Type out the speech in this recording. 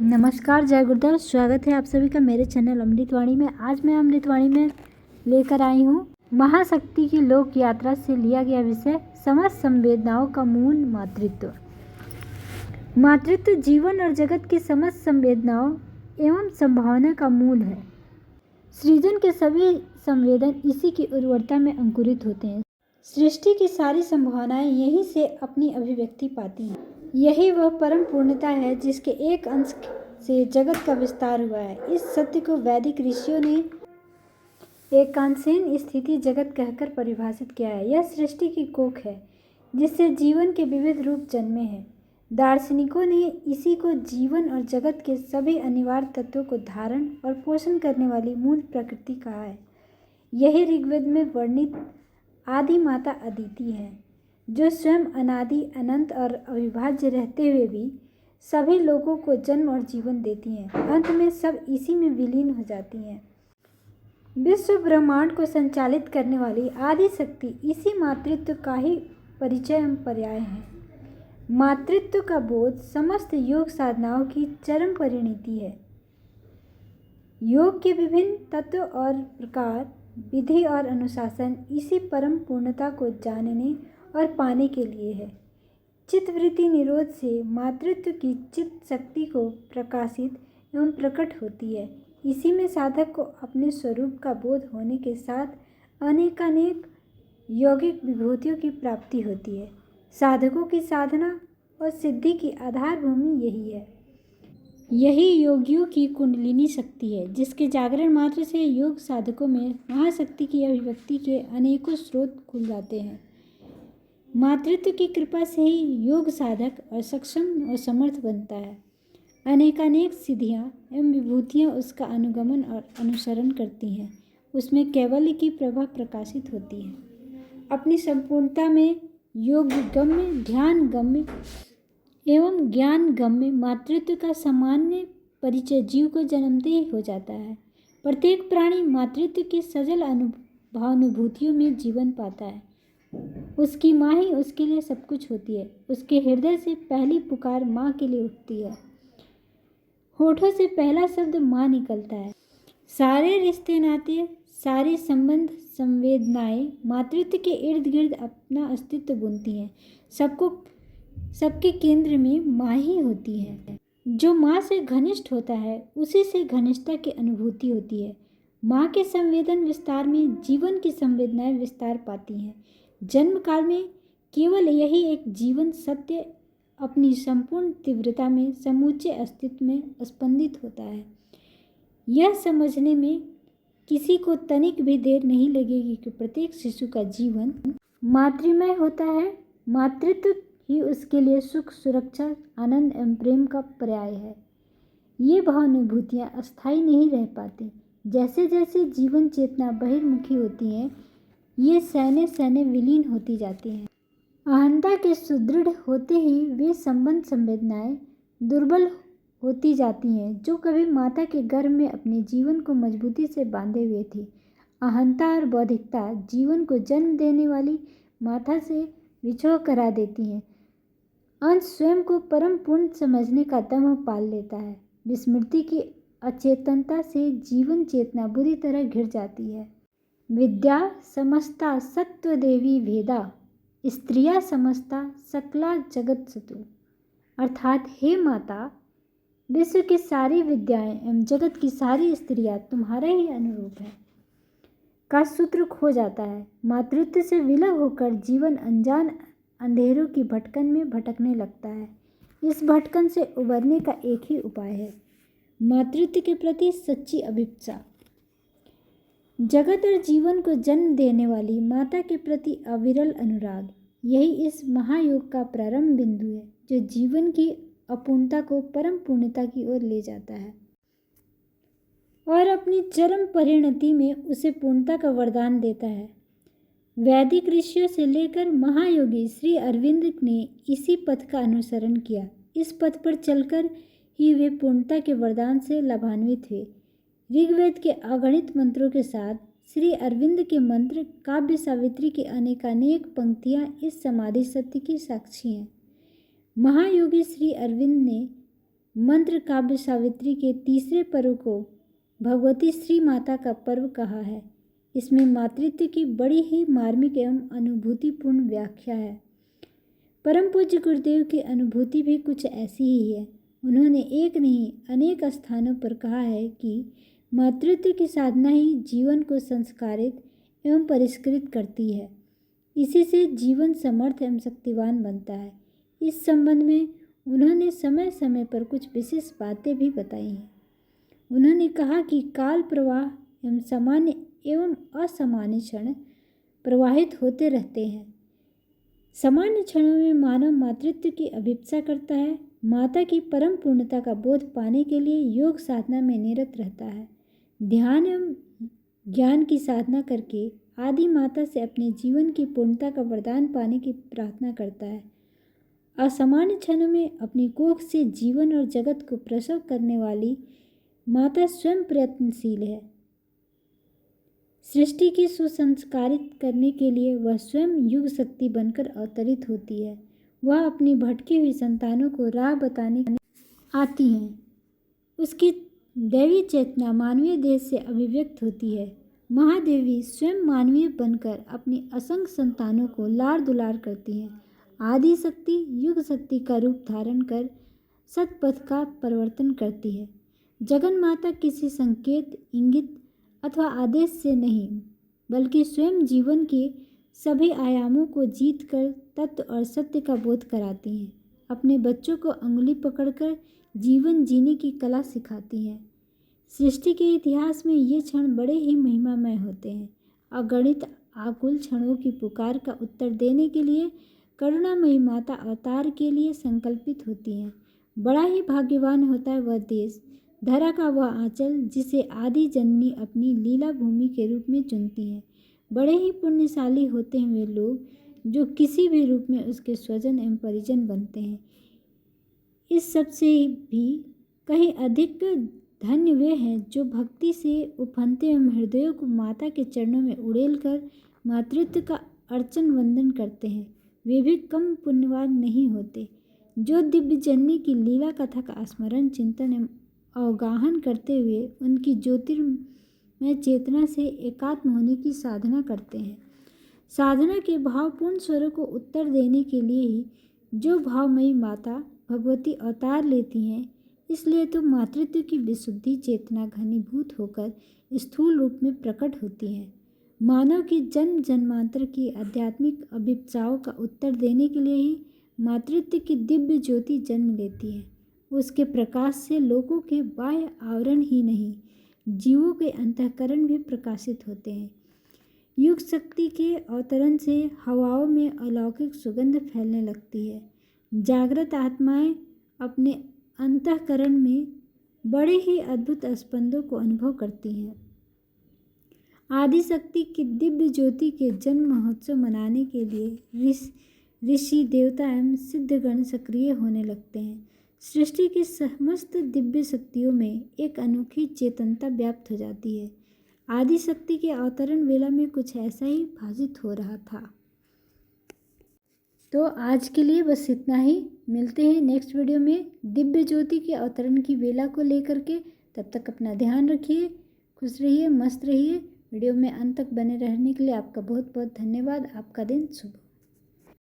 नमस्कार, जय गुरुदेव। स्वागत है आप सभी का मेरे चैनल अमृतवाणी में। आज मैं अमृतवाणी में लेकर आई हूँ महाशक्ति की लोक यात्रा से लिया गया विषय समस्त संवेदनाओं का मूल मातृत्व। मातृत्व जीवन और जगत की समस्त संवेदनाओं एवं संभावना का मूल है। सृजन के सभी संवेदन इसी की उर्वरता में अंकुरित होते हैं। सृष्टि की सारी संभावनाएं यहीं से अपनी अभिव्यक्ति पाती हैं। यही वह परम पूर्णता है जिसके एक अंश से जगत का विस्तार हुआ है। इस सत्य को वैदिक ऋषियों ने एकांशहीन स्थिति जगत कहकर परिभाषित किया है। यह सृष्टि की कोख है जिससे जीवन के विविध रूप जन्मे हैं। दार्शनिकों ने इसी को जीवन और जगत के सभी अनिवार्य तत्वों को धारण और पोषण करने वाली मूल प्रकृति कहा है। यही ऋग्वेद में वर्णित आदि माता अदिति है, जो स्वयं अनादि अनंत और अविभाज्य रहते हुए भी सभी लोगों को जन्म और जीवन देती हैं। अंत में सब इसी में विलीन हो जाती हैं। विश्व ब्रह्मांड को संचालित करने वाली आदि शक्ति इसी मातृत्व का ही परिचय एवं पर्याय है। मातृत्व का बोध समस्त योग साधनाओं की चरम परिणति है। योग के विभिन्न तत्व और प्रकार, विधि और अनुशासन इसी परम पूर्णता को जानने और पाने के लिए है। चित्तवृत्ति निरोध से मातृत्व की चित्त शक्ति को प्रकाशित एवं प्रकट होती है। इसी में साधक को अपने स्वरूप का बोध होने के साथ अनेकानेक यौगिक विभूतियों की प्राप्ति होती है। साधकों की साधना और सिद्धि की आधार भूमि यही है। यही योगियों की कुंडलिनी शक्ति है, जिसके जागरण मात्र से योग साधकों में महाशक्ति की अभिव्यक्ति के अनेकों स्रोत खुल जाते हैं। मातृत्व की कृपा से ही योग साधक और सक्षम और समर्थ बनता है। अनेकानेक सिद्धियां एवं विभूतियां उसका अनुगमन और अनुसरण करती हैं। उसमें कैवल्य की प्रभा प्रकाशित होती है। अपनी संपूर्णता में योग गम्य, ध्यान गम्य एवं ज्ञान गम्य मातृत्व का सामान्य परिचय जीव को जन्मते ही हो जाता है। प्रत्येक प्राणी मातृत्व की सजल भावानुभूतियों में जीवन पाता है। उसकी माँ ही उसके लिए सब कुछ होती है। उसके हृदय से पहली पुकार माँ के लिए उठती है। होठों से पहला शब्द माँ निकलता है। सारे रिश्ते नाते, सारे संबंध संवेदनाएं मातृत्व के इर्द गिर्द अपना अस्तित्व बुनती हैं। सबके केंद्र में माँ ही होती है। जो माँ से घनिष्ठ होता है उसी से घनिष्ठता की अनुभूति होती है। माँ के संवेदन विस्तार में जीवन की संवेदनाएं विस्तार पाती हैं। जन्म काल में केवल यही एक जीवन सत्य अपनी संपूर्ण तीव्रता में समूचे अस्तित्व में स्पंदित होता है। यह समझने में किसी को तनिक भी देर नहीं लगेगी कि प्रत्येक शिशु का जीवन मातृमय होता है। मातृत्व ही उसके लिए सुख, सुरक्षा, आनंद एवं प्रेम का पर्याय है। ये भावानुभूतियाँ अस्थायी नहीं रह पाती। जैसे जैसे जीवन चेतना बहिर्मुखी होती है, ये सैने विलीन होती जाती हैं। अहंता के सुदृढ़ होते ही वे संबंध संवेदनाएं दुर्बल होती जाती हैं, जो कभी माता के गर्भ में अपने जीवन को मजबूती से बांधे हुए थी। अहंता और बौद्धिकता जीवन को जन्म देने वाली माता से विछोह करा देती हैं। अंश स्वयं को परम पूर्ण समझने का दम पाल लेता है। विस्मृति की अचेतनता से जीवन चेतना बुरी तरह घिर जाती है। विद्या समस्ता सत्व देवी भेदा, स्त्रिया समस्ता सकला जगत सतु। अर्थात हे माता, विश्व की सारी विद्याएं एवं जगत की सारी स्त्रियां तुम्हारे ही अनुरूप है का सूत्र खो जाता है। मातृत्व से विलग होकर जीवन अनजान अंधेरों की भटकन में भटकने लगता है। इस भटकन से उबरने का एक ही उपाय है, मातृत्व के प्रति सच्ची अभिप्सा। जगत और जीवन को जन्म देने वाली माता के प्रति अविरल अनुराग, यही इस महायोग का प्रारंभ बिंदु है, जो जीवन की अपूर्णता को परम पूर्णता की ओर ले जाता है और अपनी चरम परिणति में उसे पूर्णता का वरदान देता है। वैदिक ऋषियों से लेकर महायोगी श्री अरविंद ने इसी पथ का अनुसरण किया। इस पथ पर चलकर ही वे पूर्णता के वरदान से लाभान्वित हुए। ऋग्वेद के अगणित मंत्रों के साथ श्री अरविंद के मंत्र काव्य सावित्री की अनेकानेक पंक्तियां इस समाधि सत्य की साक्षी हैं। महायोगी श्री अरविंद ने मंत्र काव्य सावित्री के तीसरे पर्व को भगवती श्री माता का पर्व कहा है। इसमें मातृत्व की बड़ी ही मार्मिक एवं अनुभूतिपूर्ण व्याख्या है। परम पूज्य गुरुदेव की अनुभूति भी कुछ ऐसी ही है। उन्होंने एक नहीं अनेक स्थानों पर कहा है कि मातृत्व की साधना ही जीवन को संस्कारित एवं परिष्कृत करती है। इसी से जीवन समर्थ एवं शक्तिवान बनता है। इस संबंध में उन्होंने समय समय पर कुछ विशेष बातें भी बताई हैं। उन्होंने कहा कि काल प्रवाह एवं सामान्य एवं असामान्य क्षण प्रवाहित होते रहते हैं। सामान्य क्षणों में मानव मातृत्व की अभिप्सा करता है, माता की परम पूर्णता का बोध पाने के लिए योग साधना में निरत रहता है, ध्यान एवं ज्ञान की साधना करके आदि माता से अपने जीवन की पूर्णता का वरदान पाने की प्रार्थना करता है। असामान्य क्षणों में अपनी कोख से जीवन और जगत को प्रसव करने वाली माता स्वयं प्रयत्नशील है। सृष्टि की सुसंस्कारित करने के लिए वह स्वयं युग शक्ति बनकर अवतरित होती है। वह अपनी भटकी हुई संतानों को राह बताने आती हैं। उसकी दैवी चेतना मानवीय देह से अभिव्यक्त होती है। महादेवी स्वयं मानवीय बनकर अपनी असंख्य संतानों को लाड़ दुलार करती हैं। आदि शक्ति युग शक्ति का रूप धारण कर सतपथ का परिवर्तन करती है। जगन माता किसी संकेत, इंगित अथवा आदेश से नहीं, बल्कि स्वयं जीवन के सभी आयामों को जीतकर तत्व और सत्य का बोध कराती हैं। अपने बच्चों को अंगुली पकड़कर जीवन जीने की कला सिखाती हैं। सृष्टि के इतिहास में ये क्षण बड़े ही महिमामय होते हैं। अगणित आकुल क्षणों की पुकार का उत्तर देने के लिए करुणामयी माता अवतार के लिए संकल्पित होती हैं। बड़ा ही भाग्यवान होता है वह देश, धरा का वह आंचल जिसे आदि जननी अपनी लीला भूमि के रूप में चुनती है। बड़े ही पुण्यशाली होते हैं वे लोग जो किसी भी रूप में उसके स्वजन एवं परिजन बनते हैं। इस सब से भी कहीं अधिक धन्य वे हैं जो भक्ति से उफनते एवं हृदयों को माता के चरणों में उड़ेल कर मातृत्व का अर्चन वंदन करते हैं। वे भी कम पुण्यवान नहीं होते जो दिव्य जननी की लीला कथा का स्मरण, चिंतन एवं अवगाहन करते हुए उनकी ज्योतिर्मय चेतना से एकात्म होने की साधना करते हैं। साधना के भावपूर्ण स्वरों को उत्तर देने के लिए ही जो भावमयी माता भगवती अवतार लेती हैं, इसलिए तो मातृत्व की विशुद्धि चेतना घनीभूत होकर स्थूल रूप में प्रकट होती है। मानव की जन्म जन्मांतर की आध्यात्मिक अभिप्साओं का उत्तर देने के लिए ही मातृत्व की दिव्य ज्योति जन्म लेती है। उसके प्रकाश से लोगों के बाह्य आवरण ही नहीं, जीवों के अंतःकरण भी प्रकाशित होते हैं। युग शक्ति के अवतरण से हवाओं में अलौकिक सुगंध फैलने लगती है। जागृत आत्माएं अपने अंतःकरण में बड़े ही अद्भुत स्पंदों को अनुभव करती हैं। आदि शक्ति की दिव्य ज्योति के जन्म महोत्सव मनाने के लिए ऋषि, देवता एवं सिद्धगण सक्रिय होने लगते हैं। सृष्टि की समस्त दिव्य शक्तियों में एक अनोखी चेतनता व्याप्त हो जाती है। आदि शक्ति के अवतरण वेला में कुछ ऐसा ही भासित हो रहा था। तो आज के लिए बस इतना ही। मिलते हैं नेक्स्ट वीडियो में दिव्य ज्योति के अवतरण की वेला को लेकर के। तब तक अपना ध्यान रखिए, खुश रहिए, मस्त रहिए। वीडियो में अंत तक बने रहने के लिए आपका बहुत बहुत धन्यवाद। आपका दिन शुभ हो।